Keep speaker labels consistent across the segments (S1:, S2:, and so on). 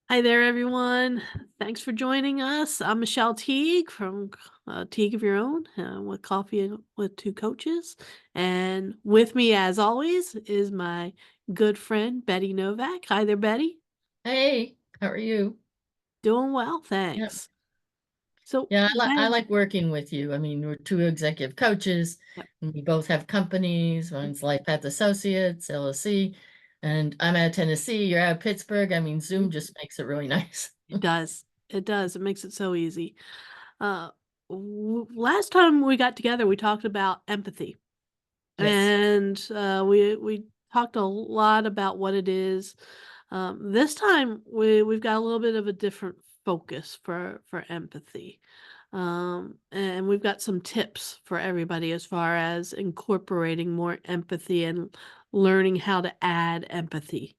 S1: Hi there, everyone. Thanks for joining us. I'm Michelle Teague from Teague of Your Own with Coffee with Two Coaches. And with me, as always, is my good friend, Betty Novak. Hi there, Betty.
S2: Hey, how are you?
S1: Doing well,
S2: Yeah,
S1: thanks. So,
S2: yeah, I
S1: Betty,
S2: like working with you. I mean, we're two executive coaches,
S1: yep,
S2: and we both have companies. One's Life Path Associates, LLC, and I'm out of Tennessee. You're out of Pittsburgh. I mean, Zoom just makes it really nice.
S1: it does. It does. It makes it so easy. Uh, Last time we got together, we talked about empathy.
S2: Yes.
S1: And we talked a lot about what it is. This time we've got a little bit of a different focus for empathy. And we've got some tips for everybody as far as incorporating more empathy and learning how to add empathy.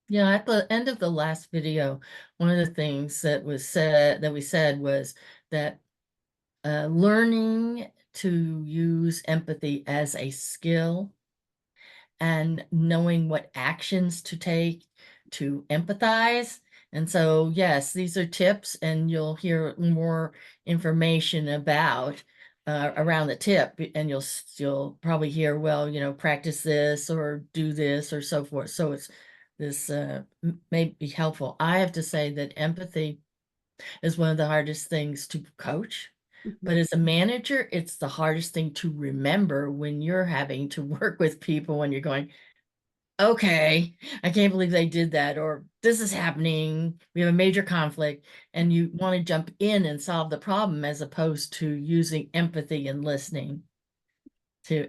S2: Yeah, at the end of the last video, one of the things that we said was that learning to use empathy as a skill and knowing what actions to take to empathize. And so, yes, these are tips, and you'll hear more information about around the tip, and you'll probably hear, well, practice this or do this or so forth. So it's this may be helpful. I have to say that empathy is one of the hardest things to coach.
S1: Mhm.
S2: But as a manager, it's the hardest thing to remember when you're having to work with people when you're going, okay, I can't believe they did that, or this is happening. We have a major conflict, and you want to jump in and solve the problem as opposed to using empathy and listening to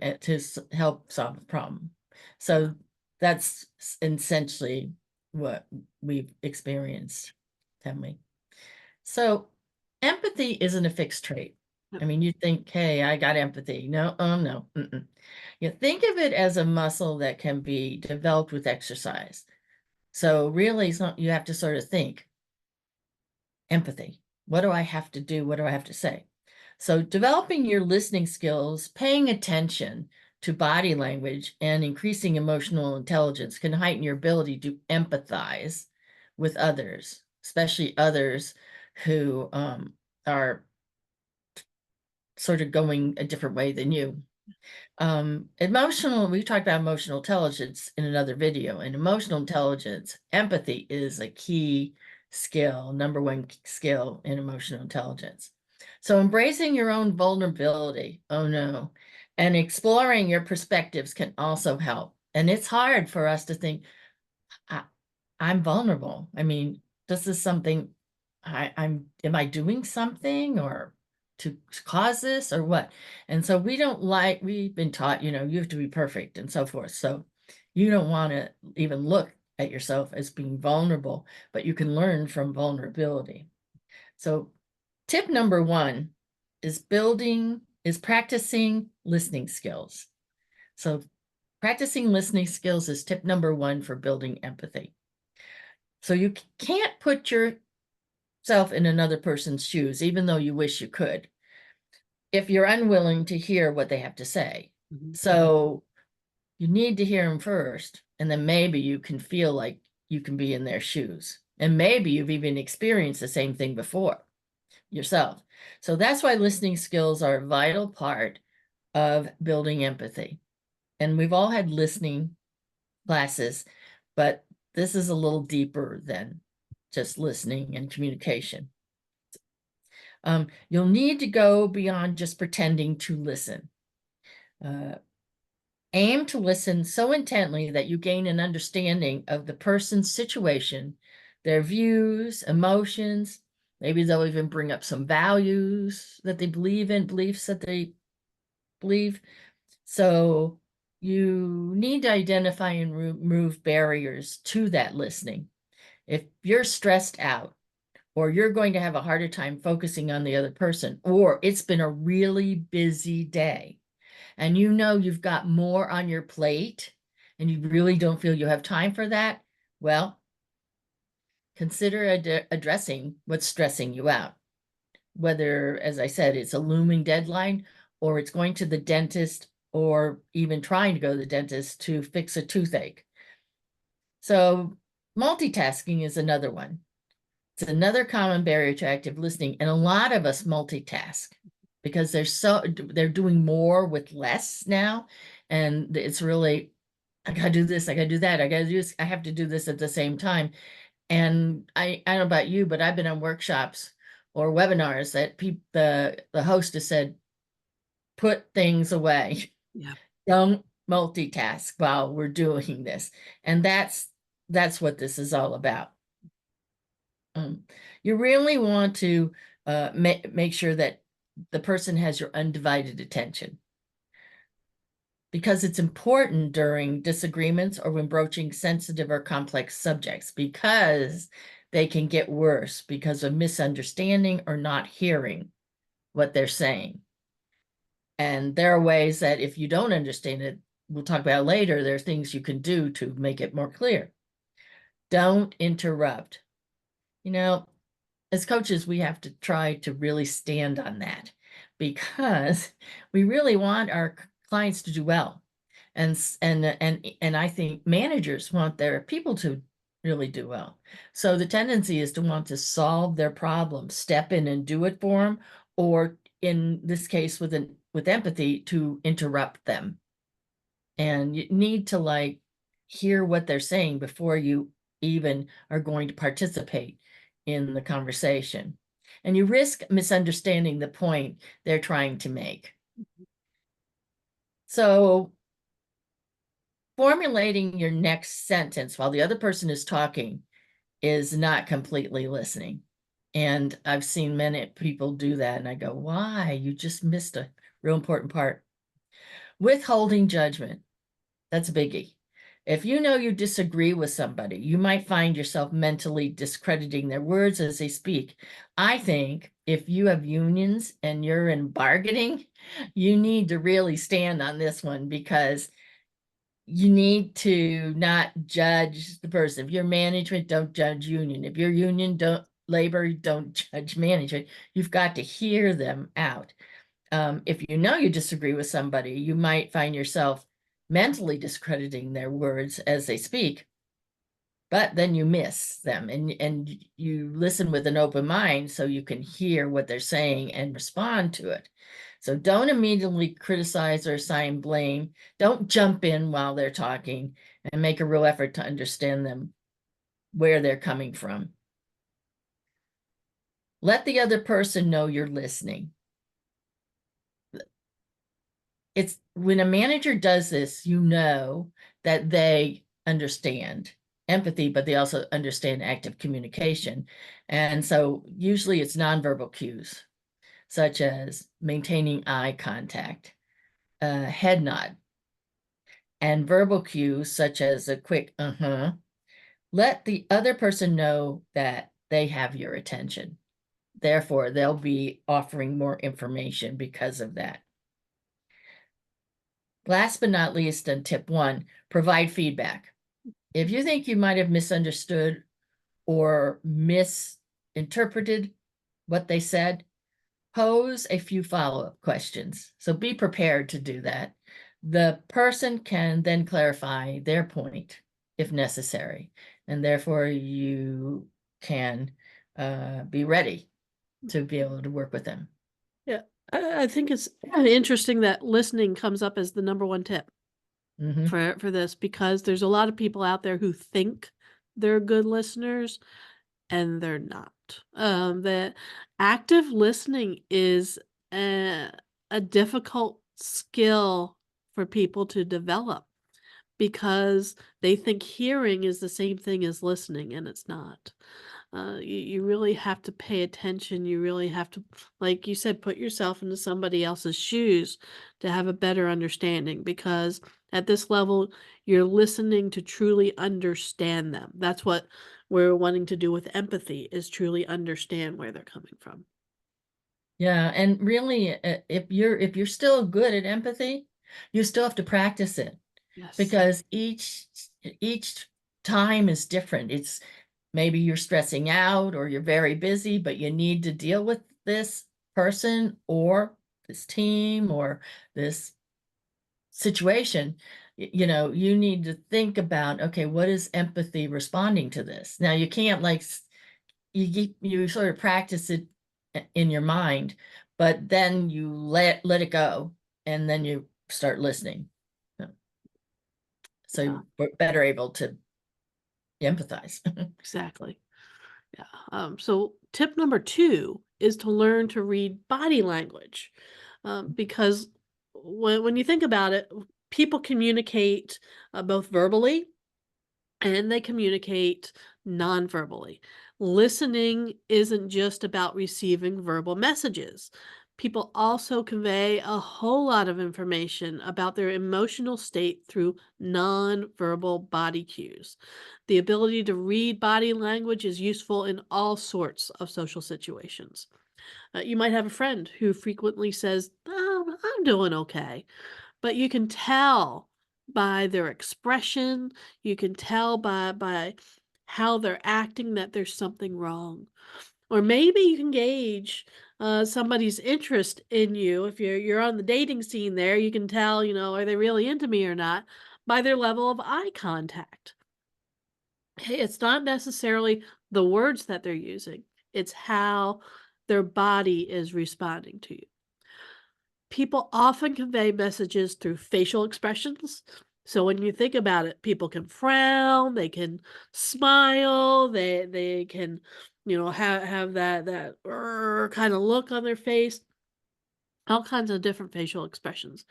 S2: help solve the problem. So that's essentially what we've experienced, tell me. So empathy isn't a fixed trait.
S1: Yep.
S2: I mean, you think, hey, I got empathy. No, oh no. Mm-mm. You think of it as a muscle that can be developed with exercise. So really, you have to sort of think empathy. What do I have to do? What do I have to say? So developing your listening skills, paying attention to body language, and increasing emotional intelligence can heighten your ability to empathize with others, especially others who are sort of going a different way than you. We talked about emotional intelligence in another video, and emotional intelligence, empathy is a key skill, number one skill in emotional intelligence. So embracing your own vulnerability, oh no, and exploring your perspectives can also help. And it's hard for us to think, I, I'm vulnerable. I mean, this is something am I doing something or to cause this or what? And so we've been taught, you have to be perfect and so forth. So you don't want to even look at yourself as being vulnerable, but you can learn from vulnerability. So tip number one is practicing listening skills. So practicing listening skills is tip number one for building empathy. So you can't put yourself in another person's shoes, even though you wish you could, if you're unwilling to hear what they have to say.
S1: Mhm.
S2: So you need to hear them first, and then maybe you can feel like you can be in their shoes. And maybe you've even experienced the same thing before yourself. So that's why listening skills are a vital part of building empathy. And we've all had listening classes, but this is a little deeper than just listening and communication. You'll need to go beyond just pretending to listen. Uh, Aim to listen so intently that you gain an understanding of the person's situation, their views, emotions. Maybe they'll even bring up some values that they believe in, beliefs that they believe. So you need to identify and remove barriers to that listening. If you're stressed out, or you're going to have a harder time focusing on the other person, or it's been a really busy day and you know you've got more on your plate and you really don't feel you have time for that, well, consider addressing what's stressing you out. Whether, as I said, it's a looming deadline, or it's going to the dentist, or even trying to go to the dentist to fix a toothache. So multitasking is another one. It's another common barrier to active listening, and a lot of us multitask because they're doing more with less now, and it's really, I gotta do this, I gotta do that, I gotta do this, I have to do this at the same time. And I don't know about you, but I've been on workshops or webinars that the host has said, put things away.
S1: Yeah.
S2: Don't multitask while we're doing this. And that's what this is all about. Um, you really want to make sure that the person has your undivided attention, because it's important during disagreements or when broaching sensitive or complex subjects, because they can get worse because of misunderstanding or not hearing what they're saying. And there are ways that if you don't understand it, we'll talk about later, there are things you can do to make it more clear. Don't interrupt. You know, as coaches, we have to try to really stand on that, because we really want our clients to do well. And I think managers want their people to really do well. So the tendency is to want to solve their problem, step in and do it for them, or in this case with empathy, to interrupt them. And you need to like hear what they're saying before you even are going to participate in the conversation. And you risk misunderstanding the point they're trying to make. So formulating your next sentence while the other person is talking is not completely listening. And I've seen many people do that, and I go, why? You just missed a real important part. Withholding judgment. That's a biggie. If you know you disagree with somebody, you might find yourself mentally discrediting their words as they speak. I think if you have unions and you're in bargaining, you need to really stand on this one, because you need to not judge the person. If you're management, don't judge union. If you're union, don't labor, don't judge management. You've got to hear them out. If you know you disagree with somebody, you might find yourself mentally discrediting their words as they speak, but then you miss them, and you listen with an open mind so you can hear what they're saying and respond to it. So don't immediately criticize or assign blame. Don't jump in while they're talking, and make a real effort to understand them, where they're coming from. Let the other person know you're listening. It's when a manager does this, you know that they understand empathy, but they also understand active communication. And so usually it's nonverbal cues, such as maintaining eye contact, head nod, and verbal cues such as a quick uh-huh. Let the other person know that they have your attention. Therefore, they'll be offering more information because of that. Last but not least, on tip 1, provide feedback. If you think you might have misunderstood or misinterpreted what they said, pose a few follow-up questions. So be prepared to do that. The person can then clarify their point if necessary, and therefore you can be ready to be able to work with them.
S1: Yeah. I think it's interesting that listening comes up as the number one tip
S2: Mhm.
S1: for this, because there's a lot of people out there who think they're good listeners and they're not. The active listening is a difficult skill for people to develop, because they think hearing is the same thing as listening, and it's not. You really have to pay attention. You really have to, like you said, put yourself into somebody else's shoes to have a better understanding, because at this level, you're listening to truly understand them. That's what we're wanting to do with empathy, is truly understand where they're coming from.
S2: Yeah, and really, if you're still good at empathy, you still have to practice it,
S1: Yes.
S2: because each time is different. It's maybe you're stressing out or you're very busy, but you need to deal with this person or this team or this situation. You know, you need to think about, okay, what is empathy responding to this? Now, you can't like you sort of practice it in your mind, but then you let it go, and then you start listening. Yeah. So
S1: Yeah,
S2: you're better able to empathize.
S1: exactly. Yeah. So tip number 2 is to learn to read body language, because when you think about it, people communicate both verbally and they communicate non-verbally. Listening isn't just about receiving verbal messages. People also convey a whole lot of information about their emotional state through non-verbal body cues. The ability to read body language is useful in all sorts of social situations. You might have a friend who frequently says, "Oh, I'm doing okay." But you can tell by their expression, you can tell by how they're acting that there's something wrong. Or maybe you can gauge somebody's interest in you. If you're on the dating scene there, you can tell, are they really into me or not by their level of eye contact. Hey, it's not necessarily the words that they're using, it's how their body is responding to you. People often convey messages through facial expressions. So when you think about it, people can frown, they can smile, they can, have that kind of look on their face, all kinds of different facial expressions.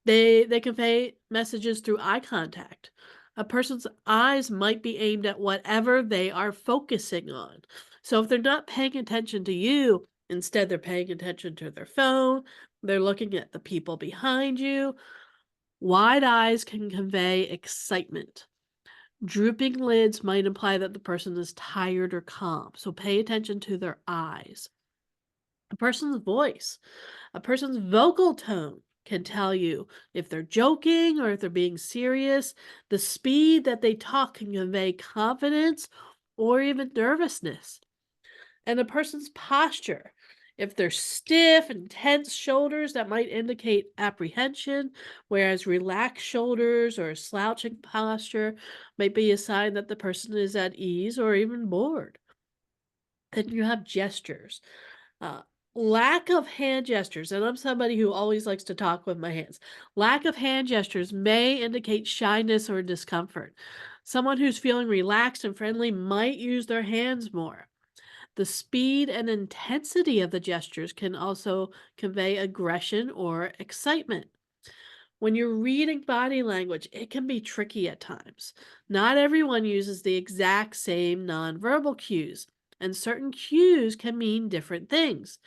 S1: They convey messages through eye contact. A person's eyes might be aimed at whatever they are focusing on. So if they're not paying attention to you, instead they're paying attention to their phone, they're looking at the people behind you. Wide eyes can convey excitement. Drooping lids might imply that the person is tired or calm. So pay attention to their eyes. A person's voice, a person's vocal tone can tell you if they're joking or if they're being serious. The speed that they talk can convey confidence or even nervousness. And a person's posture, if they're stiff and tense shoulders, that might indicate apprehension, whereas relaxed shoulders or a slouching posture might be a sign that the person is at ease or even bored. Then you have gestures. Uh, Lack of hand gestures, and I'm somebody who always likes to talk with my hands. Lack of hand gestures may indicate shyness or discomfort. Someone who's feeling relaxed and friendly might use their hands more. The speed and intensity of the gestures can also convey aggression or excitement. When you're reading body language, it can be tricky at times. Not everyone uses the exact same nonverbal cues, and certain cues can mean different things.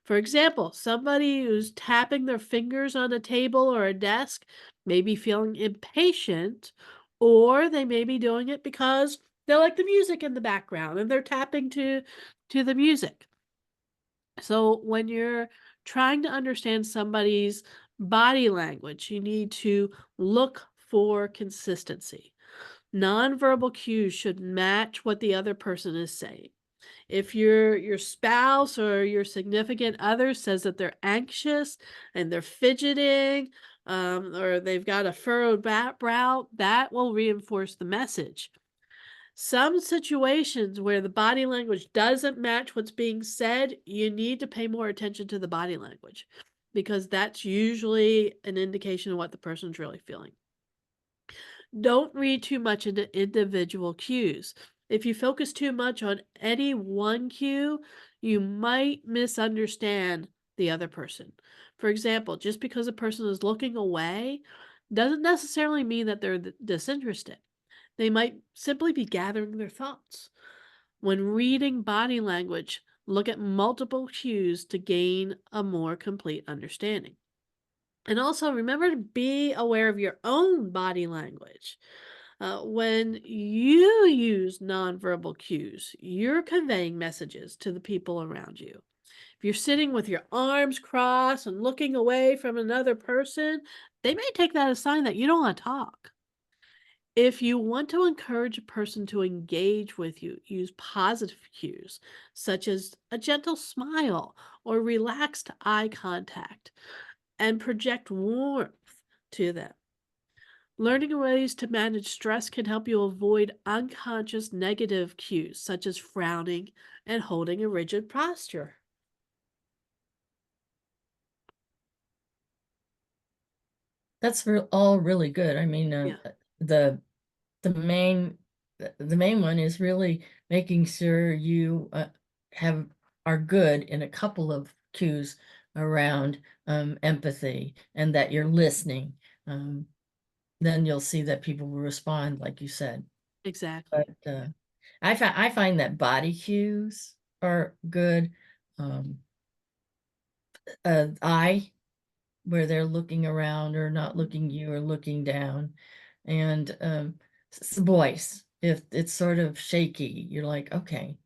S1: For example, somebody who's tapping their fingers on a table or a desk may be feeling impatient, or they may be doing it because they like the music in the background and they're tapping to the music. So when you're trying to understand somebody's body language, you need to look for consistency. Nonverbal cues should match what the other person is saying. If your spouse or your significant other says that they're anxious and they're fidgeting, or they've got a furrowed brow, that will reinforce the message. Some situations where the body language doesn't match what's being said, you need to pay more attention to the body language because that's usually an indication of what the person's really feeling. Don't read too much into individual cues. If you focus too much on any one cue, you might misunderstand the other person. For example, just because a person is looking away doesn't necessarily mean that they're disinterested. They might simply be gathering their thoughts. When reading body language, look at multiple cues to gain a more complete understanding. And also remember to be aware of your own body language. When you use nonverbal cues, you're conveying messages to the people around you. If you're sitting with your arms crossed and looking away from another person, they may take that as a sign that you don't want to talk. If you want to encourage a person to engage with you, use positive cues such as a gentle smile or relaxed eye contact and project warmth to them. Learning ways to manage stress can help you avoid unconscious negative cues, such as frowning and holding a rigid posture.
S2: That's all really good. I mean,
S1: Yeah,
S2: the the main the main one is really making sure you have are good in a couple of cues around empathy and that you're listening. Um, then you'll see that people will respond, like you said. But
S1: exactly.
S2: I find that body cues are good. Um, eye, where they're looking around or not looking you or looking down, and voice. If it's sort of shaky, you're like, okay,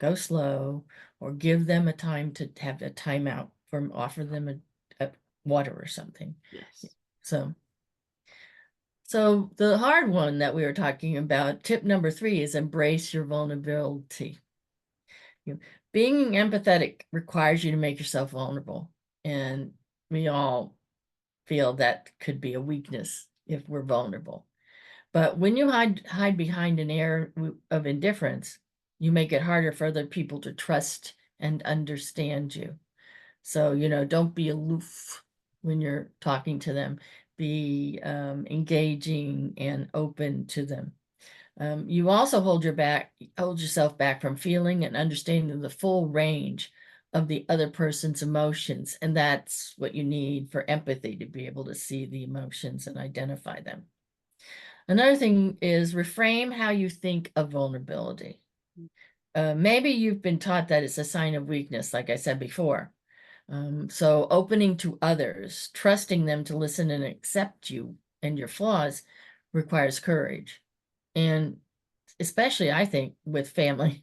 S2: go slow, or give them a time to have a timeout from offer them a water or something.
S1: Yes.
S2: So. So the hard one that we were talking about, tip number 3 is embrace your vulnerability. You know, being empathetic requires you to make yourself vulnerable. And we all feel that could be a weakness if we're vulnerable. But when you hide behind an air of indifference, you make it harder for other people to trust and understand you. So, don't be aloof when you're talking to them. Be engaging and open to them. You also hold yourself back from feeling and understanding the full range of the other person's emotions. And that's what you need for empathy, to be able to see the emotions and identify them. Another thing is reframe how you think of vulnerability. Maybe you've been taught that it's a sign of weakness, like I said before. So opening to others, trusting them to listen and accept you and your flaws requires courage. And especially, I think, with family,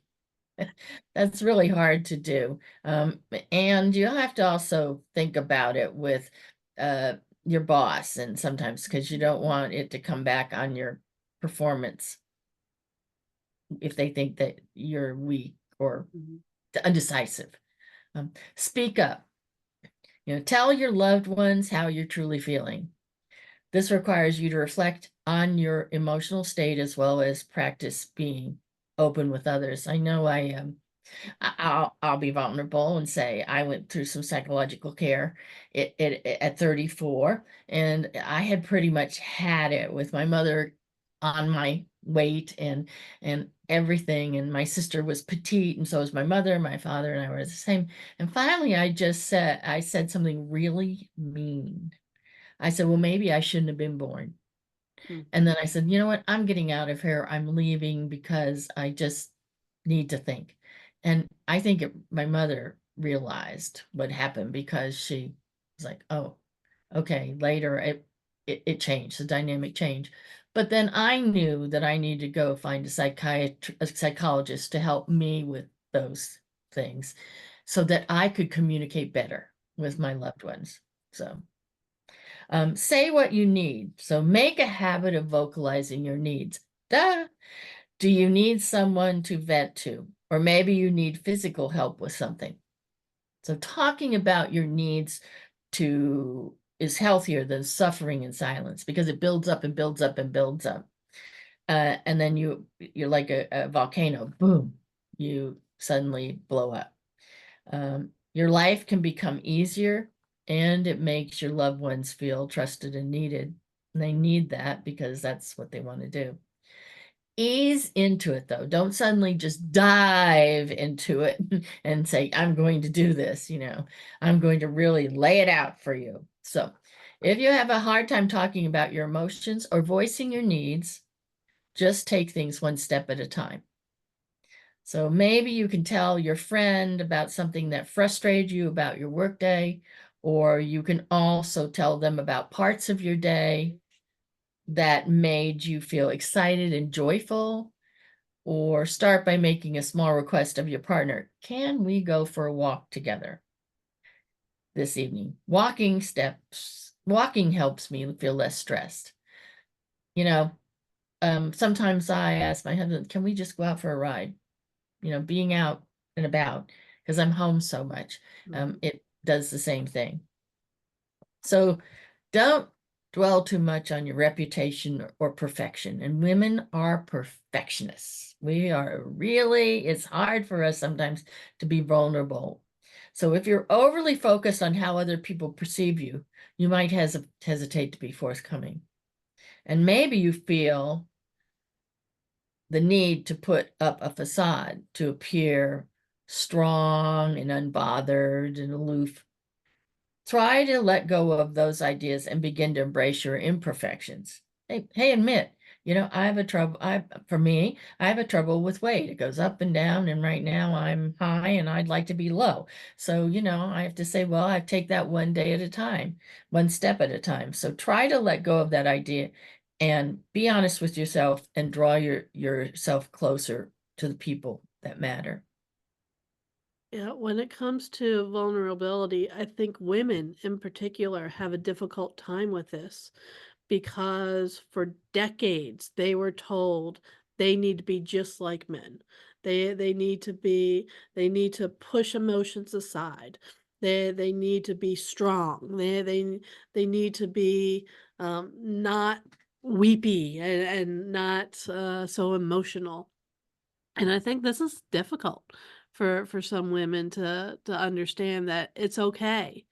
S2: that's really hard to do. And you have to also think about it with uh, your boss, and sometimes because you don't want it to come back on your performance if they think that you're weak or
S1: Mhm.
S2: undecisive. Speak up. Tell your loved ones how you're truly feeling. This requires you to reflect on your emotional state as well as practice being open with others. I know I'll be vulnerable and say I went through some psychological care at 34, and I had pretty much had it with my mother on my weight and everything, and my sister was petite, and so was my mother. My father and I were the same. And finally, I said something really mean. I said, well, maybe I shouldn't have been born. And
S1: Mhm.
S2: then I said, you know what? I'm getting out of here. I'm leaving because I just need to think. And I think my mother realized what happened because she was like, oh, okay. Later, it changed, the dynamic changed. But then I knew that I needed to go find a psychologist to help me with those things so that I could communicate better with my loved ones. So. Say what you need. So make a habit of vocalizing your needs. Duh. Do you need someone to vent to? Or maybe you need physical help with something. So talking about your needs to is healthier than suffering in silence because it builds up and builds up and builds up. And then you're like a volcano. Boom, you suddenly blow up. Your life can become easier, and it makes your loved ones feel trusted and needed. And they need that because that's what they want to do. Ease into it, though. Don't suddenly just dive into it and say, I'm going to do this, I'm going to really lay it out for you. So if you have a hard time talking about your emotions or voicing your needs, just take things one step at a time. So maybe you can tell your friend about something that frustrated you about your workday, or you can also tell them about parts of your day that made you feel excited and joyful, or start by making a small request of your partner. Can we go for a walk together this evening? Walking helps me feel less stressed. You know, sometimes I ask my husband, can we just go out for a ride? Being out and about because I'm home so much.
S1: Mhm.
S2: It does the same thing. So don't dwell too much on your reputation or perfection. And women are perfectionists. We are really, it's hard for us sometimes to be vulnerable. So if you're overly focused on how other people perceive you, you might hesitate to be forthcoming. And maybe you feel the need to put up a facade to appear strong and unbothered and aloof. Try to let go of those ideas and begin to embrace your imperfections. Hey, admit, I have a trouble. For me, I have a trouble with weight. It goes up and down, and right now I'm high and I'd like to be low. So, I have to say, well, I take that one day at a time, one step at a time. So try to let go of that idea and be honest with yourself and draw yourself closer to the people that matter.
S1: Yeah, when it comes to vulnerability, I think women in particular have a difficult time with this because for decades they were told they need to be just like men. They need to be they need to push emotions aside. They need to be strong. They need to be not weepy and not so emotional. And I think this is difficult for some women to understand that it's okay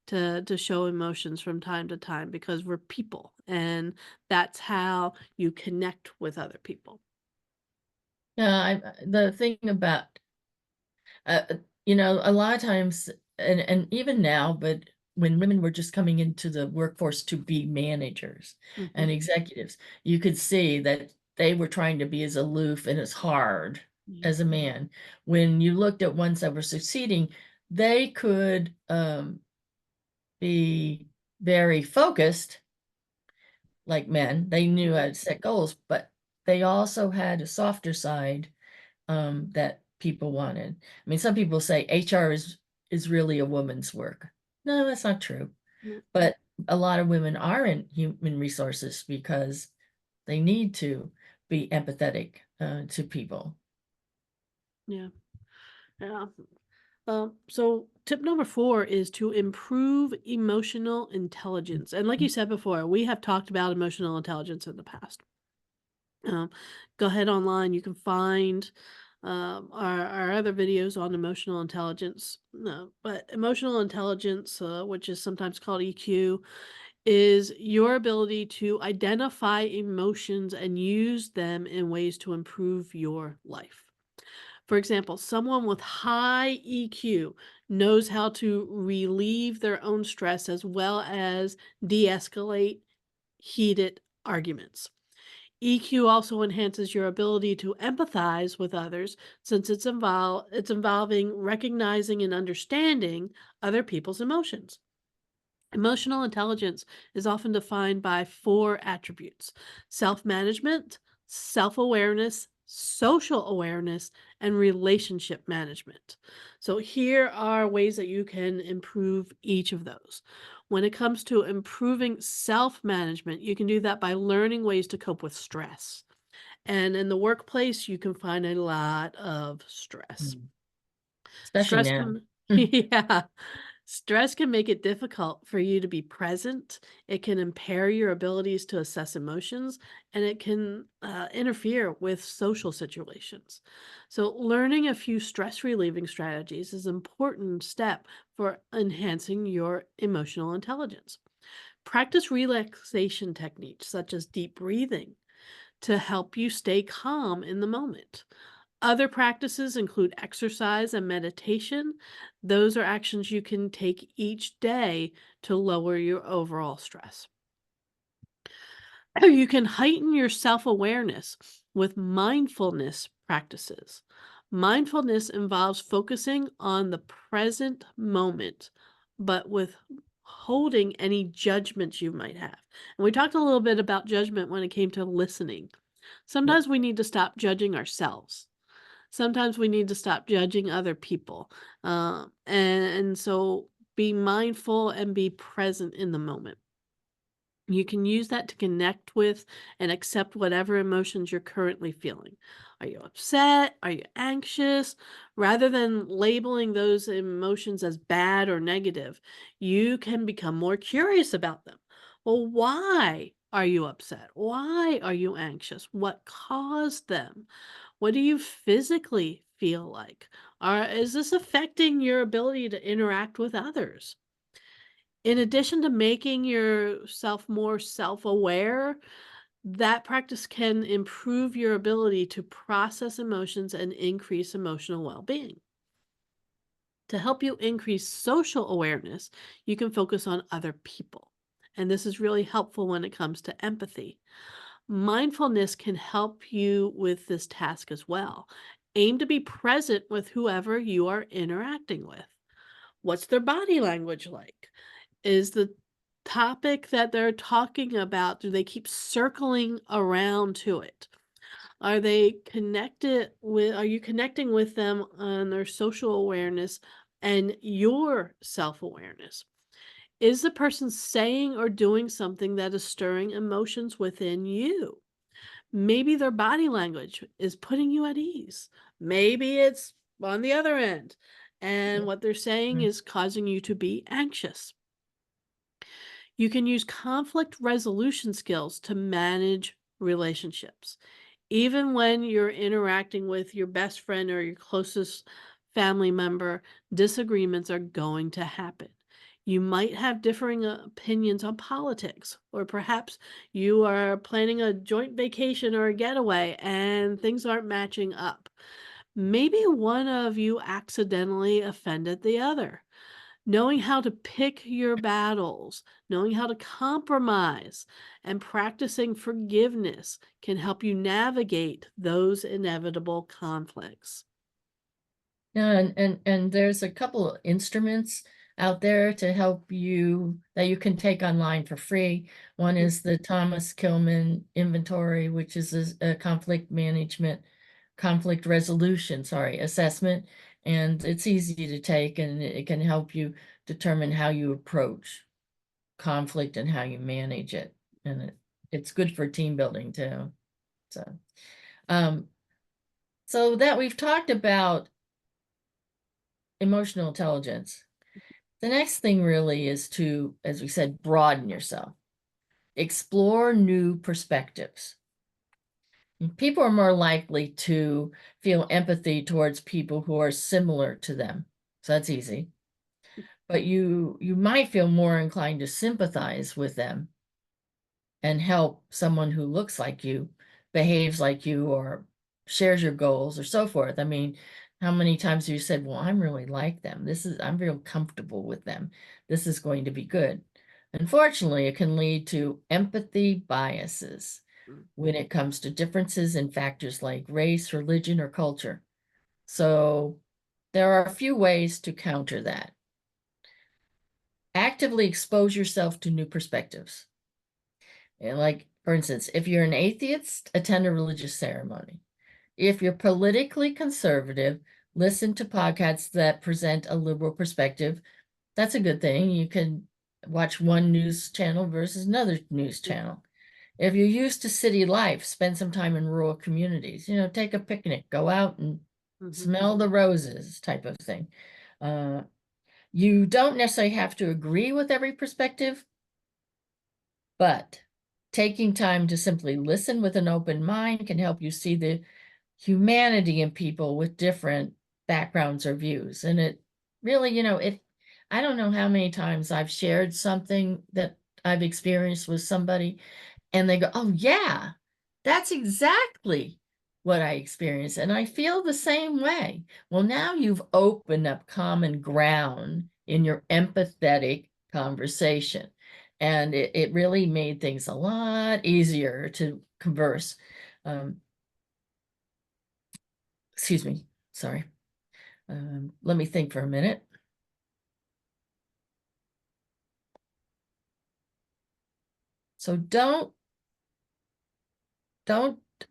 S1: to show emotions from time to time because we're people, and that's how you connect with other people.
S2: Yeah, the thing about Uh, a lot of times, and even now, but when women were just coming into the workforce to be managers and
S1: Mhm.
S2: executives, you could see that they were trying to be as aloof and as hard
S1: Yeah.
S2: as a man. When you looked at ones that were succeeding, they could be very focused like men. They knew how
S1: Mhm.
S2: to set goals, but they also had a softer side that people wanted. I mean, some people say HR is really a woman's work. No, that's not true.
S1: Mm,
S2: But a lot of women are in human resources because they need to be empathetic to people.
S1: yeah, yeah. So tip number 4 is to improve emotional intelligence, and like you said before, we have talked about emotional intelligence in the past. Um, Go ahead online. You can find our other videos on emotional intelligence. No, but emotional intelligence, which is sometimes called EQ, is your ability to identify emotions and use them in ways to improve your life. For example, someone with high EQ knows how to relieve their own stress as well as de escalate heated arguments. EQ also enhances your ability to empathize with others since it's involving recognizing and understanding other people's emotions. Emotional intelligence is often defined by 4 attributes: self-management, self-awareness, social awareness, and relationship management. So here are ways that you can improve each of those. When it comes to improving self-management, you can do that by learning ways to cope with stress. And in the workplace, you can find a lot of stress.
S2: Mm. Especially
S1: Stress
S2: now.
S1: can yeah. Stress can make it difficult for you to be present. It can impair your abilities to assess emotions, and it can interfere with social situations. So, learning a few stress relieving strategies is an important step for enhancing your emotional intelligence. Practice relaxation techniques such as deep breathing to help you stay calm in the moment. Other practices include exercise and meditation. Those are actions you can take each day to lower your overall stress. You can heighten your self awareness with mindfulness practices. Mindfulness involves focusing on the present moment, but with holding any judgments you might have. And we talked a little bit about judgment when it came to listening.
S2: Yep.
S1: Sometimes we need to stop judging ourselves. Sometimes we need to stop judging other people. And so be mindful and be present in the moment. You can use that to connect with and accept whatever emotions you're currently feeling. Are you upset? Are you anxious? Rather than labeling those emotions as bad or negative, you can become more curious about them. Well, why are you upset? Why are you anxious? What caused them? What do you physically feel like? Is this affecting your ability to interact with others? In addition to making yourself more self aware, that practice can improve your ability to process emotions and increase emotional well being. To help you increase social awareness, you can focus on other people. And this is really helpful when it comes to empathy. Mindfulness can help you with this task as well. Aim to be present with whoever you are interacting with. What's their body language like? Is the topic that they're talking about, do they keep circling around to it? Are you connecting with them on their social awareness and your self-awareness? Is the person saying or doing something that is stirring emotions within you? Maybe their body language is putting you at ease. Maybe it's on the other end, and what they're saying is causing you to be anxious. You can use conflict resolution skills to manage relationships. Even when you're interacting with your best friend or your closest family member, disagreements are going to happen. You might have differing opinions on politics, or perhaps you are planning a joint vacation or a getaway and things aren't matching up. Maybe one of you accidentally offended the other. Knowing how to pick your battles, knowing how to compromise, and practicing forgiveness can help you navigate those inevitable conflicts.
S2: Yeah, and there's a couple of instruments out there to help you that you can take online for free. One
S1: Mm,
S2: is the Thomas Kilman Inventory, which is a conflict resolution, sorry, assessment, and it's easy to take and it can help you determine how you approach conflict and how you manage it. And it's good for team building too. So, um, so that we've talked about emotional intelligence. The next thing really is to, as we said, broaden yourself, explore new perspectives. People are more likely to feel empathy towards people who are similar to them. So that's easy. But you might feel more inclined to sympathize with them and help someone who looks like you, behaves like you, or shares your goals or so forth. I mean, how many times have you said, well, I'm really like them. I'm real comfortable with them. This is going to be good. Unfortunately, it can lead to empathy biases
S1: mm.
S2: when it comes to differences in factors like race, religion, or culture. So there are a few ways to counter that. Actively expose yourself to new perspectives. And like, for instance, if you're an atheist, attend a religious ceremony. If you're politically conservative, listen to podcasts that present a liberal perspective. That's a good thing. You can watch one news channel versus another news channel. If you're used to city life, spend some time in rural communities. Take a picnic, go out and
S1: Mhm.
S2: smell the roses type of thing. Uh, you don't necessarily have to agree with every perspective, but taking time to simply listen with an open mind can help you see the humanity in people with different backgrounds or views. And it really, I don't know how many times I've shared something that I've experienced with somebody and they go, oh, yeah, that's exactly what I experienced. And I feel the same way. Well, now you've opened up common ground in your empathetic conversation. And it really made things a lot easier to converse. Um, excuse me, sorry. Let me think for a minute. So don't,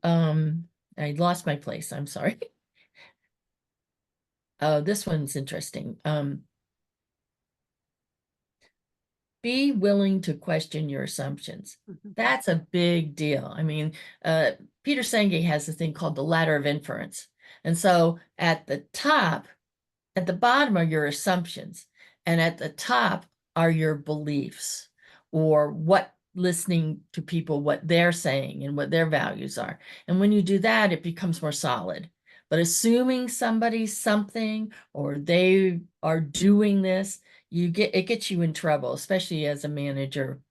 S2: um, I lost my place. I'm sorry. Oh, this one's interesting. Be willing to question your assumptions.
S1: Mhm.
S2: That's a big deal. I mean, Peter Senge has a thing called the ladder of inference. And so at the bottom are your assumptions, and at the top are your beliefs or what listening to people, what they're saying and what their values are. And when you do that, it becomes more solid. But assuming somebody's something or they are doing this, it gets you in trouble, especially as a manager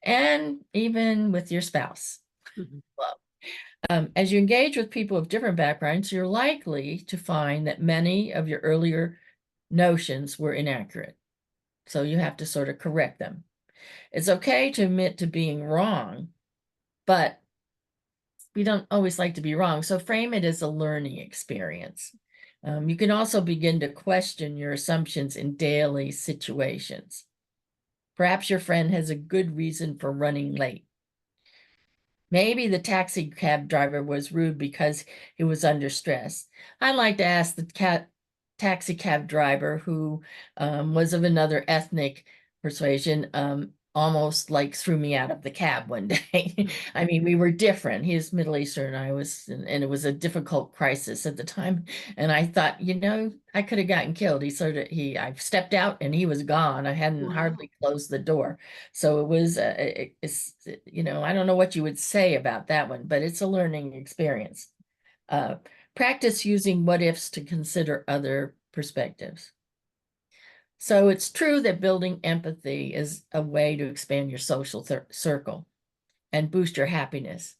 S2: and even with your spouse.
S1: Mhm.
S2: Well, as you engage with people of different backgrounds, you're likely to find that many of your earlier notions were inaccurate. So you have to sort of correct them. It's okay to admit to being wrong, but we don't always like to be wrong. So frame it as a learning experience. You can also begin to question your assumptions in daily situations. Perhaps your friend has a good reason for running late. Maybe the taxi cab driver was rude because he was under stress. I'd like to ask the taxi cab driver who was of another ethnic persuasion, almost like threw me out of the cab one day. I mean, we were different. He was Middle Eastern, I was, and it was a difficult crisis at the time. And I thought, I could have gotten killed. I stepped out and he was gone. I hadn't
S1: Wow.
S2: hardly closed the door. So it was, I don't know what you would say about that one, but it's a learning experience. Uh, Practice using what ifs to consider other perspectives. So it's true that building empathy is a way to expand your social circle and boost your happiness.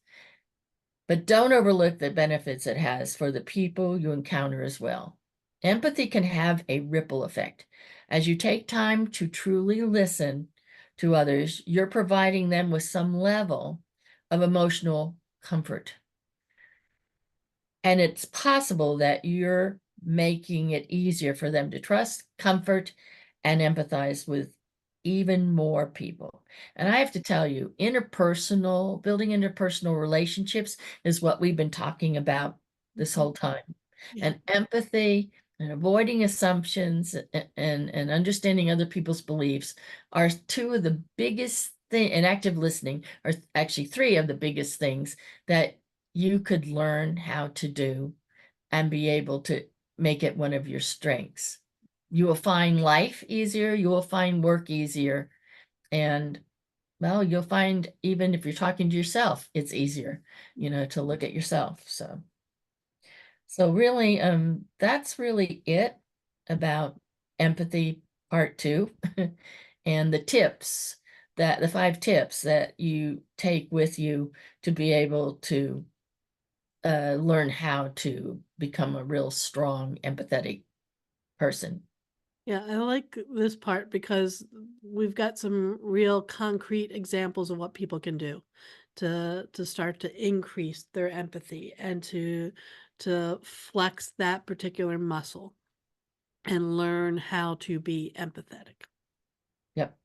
S2: But don't overlook the benefits it has for the people you encounter as well. Empathy can have a ripple effect. As you take time to truly listen to others, you're providing them with some level of emotional comfort. And it's possible that you're making it easier for them to trust, comfort, and empathize with even more people. And I have to tell you, building interpersonal relationships is what we've been talking about this
S1: Mhm.
S2: whole time.
S1: Yeah.
S2: And empathy and avoiding assumptions and understanding other people's beliefs are two of the biggest thing, and active listening are actually three of the biggest things that you could learn how to do and be able to make it one of your strengths. You will find life easier, you will find work easier, and well, you'll find even if you're talking to yourself, it's easier, to look at yourself. So really, that's really it about empathy part two. And the 5 tips that you take with you to be able to learn how to become a real strong, empathetic person.
S1: Yeah, I like this part because we've got some real concrete examples of what people can do to start to increase their empathy and to flex that particular muscle and learn how to be empathetic.
S2: Yep,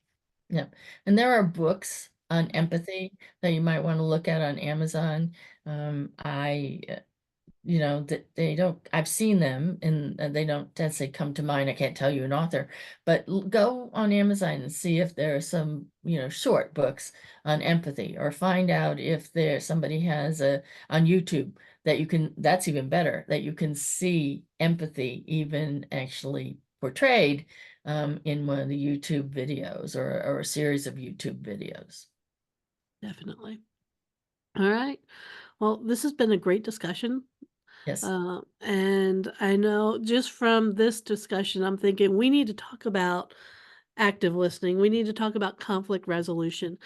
S2: yep. And there are books on empathy that you might want to look at on Amazon. I that they don't, I've seen them and they don't necessarily come to mind. I can't tell you an author, but go on Amazon and see if there are some, short books on empathy, or find out if somebody has on YouTube that that's even better, that you can see empathy even actually portrayed in one of the YouTube videos, or a series of YouTube videos.
S1: Definitely. All right. Well, this has been a great discussion.
S2: Yes.
S1: And I know just from this discussion, I'm thinking we need to talk about active listening. We need to talk about conflict resolution.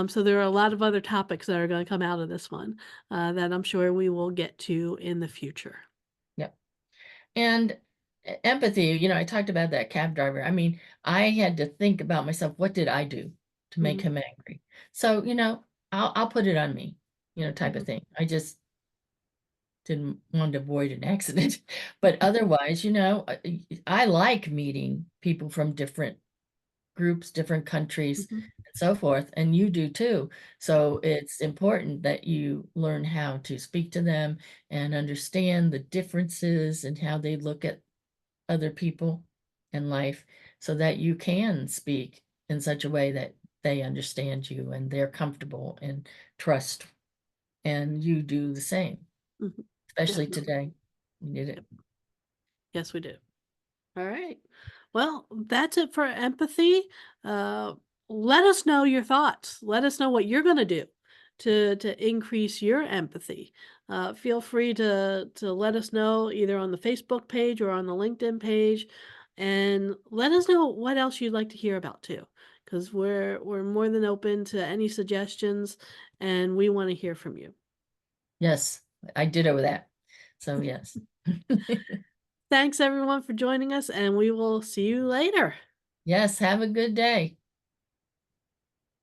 S1: So there are a lot of other topics that are going to come out of this one that I'm sure we will get to in the future.
S2: Yep. And empathy, I talked about that cab driver. I mean, I had to think about myself, what did I do to make
S1: Mhm,
S2: him angry? So, I'll put it on me, type of
S1: mhm,
S2: thing. I just didn't want to avoid an accident. But otherwise, I like meeting people from different groups, different countries,
S1: mhm,
S2: and so forth, and you do too. So it's important that you learn how to speak to them and understand the differences and how they look at other people in life, so that you can speak in such a way that they understand you and they're comfortable and trust, and you do the same,
S1: mhm.
S2: especially
S1: Definitely.
S2: today. We need it.
S1: Yep. Yes, we do. All right. Well, that's it for empathy. Uh, let us know your thoughts. Let us know what you're gonna do to increase your empathy. Feel free to let us know either on the Facebook page or on the LinkedIn page, and let us know what else you'd like to hear about too, because we're more than open to any suggestions, and we want to hear from you.
S2: Yes, I ditto that. So yes.
S1: Thanks everyone for joining us, and we will see you later.
S2: Yes, have a good day.